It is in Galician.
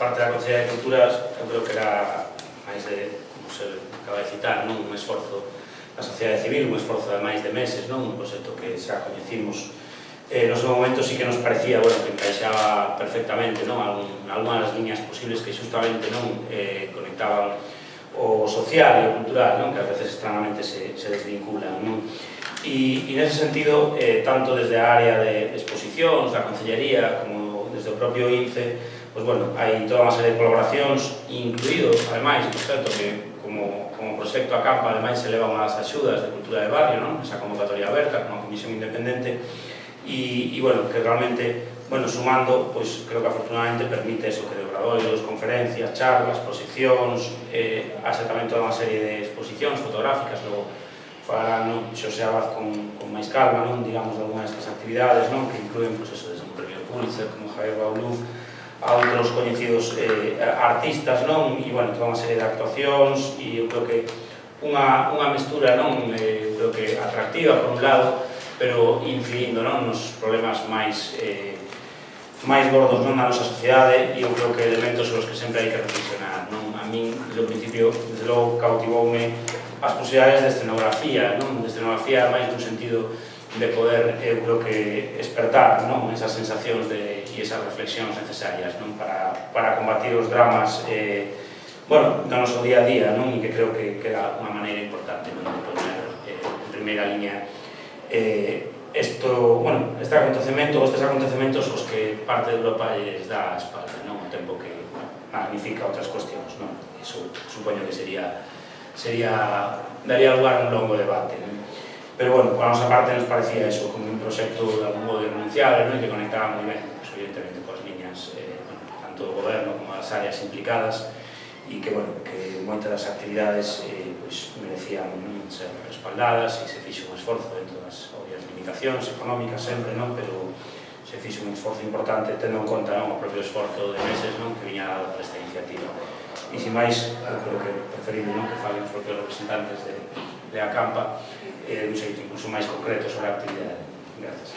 parte da Consellería de Cultura, eu creo que era máis de, como se acaba de citar, un esforzo da sociedade civil, un esforzo de máis de meses, un proxecto que xa coñecimos. No seu momento sí que nos parecía que encaixaba perfectamente algunhas das líneas posibles que justamente conectaban o social e o cultural, que ás veces estranamente se desvinculan. E nese sentido, tanto desde a área de exposicións da Consellería como desde o propio INCE, hai toda unha serie de colaboracións, incluído, ademais, por certo, que como proxecto a Campa, ademais, se levan as axudas de cultura de barrio, esa convocatoria aberta, como a comisión independente, e, que realmente, sumando, creo que afortunadamente permite eso, que de obradoiros, conferencias, charlas, proxeccións, haxe tamén toda unha serie de exposicións fotográficas, logo falarán Xosé Abad con máis calma, digamos, de algunhas destas actividades, que incluen, desde un premio Pulitzer, como Javier Bauluz, a outros coñecidos artistas, e, toda unha serie de actuacións, e eu creo que unha mestura, creo que atractiva, por un lado, pero incidindo nos problemas máis gordos na nosa sociedade, e eu creo que elementos sobre os que sempre hai que reflexionar. A min, desde o principio, desde logo, cautivoume as posibilidades de escenografía, de escenografía máis nun sentido de poder, eu creo que, despertar esas sensacións e esas reflexións necesarias para combatir os dramas do noso día a día, e que creo que era unha maneira importante de poner en primeira línea estes acontecementos os que parte de Europa les dá a espalda, o tempo que magnifica outras cuestións. Iso supoño que daría lugar a un longo debate. Pero, por a nosa parte, nos parecía eso, como un proxecto de algún modo irrenunciable, que conectaba moi ben, evidentemente, coas liñas tanto do goberno como das áreas implicadas, e que moitas das actividades merecían ser respaldadas, e se fixo un esforzo dentro das obvias limitacións económicas sempre, pero se fixo un esforzo importante tendo en conta o propio esforzo de meses que viña dado por esta iniciativa. E, sin máis, eu creo que preferible que falen os propios representantes de Acampa un xeito incluso máis concreto sobre a actividade. Gracias.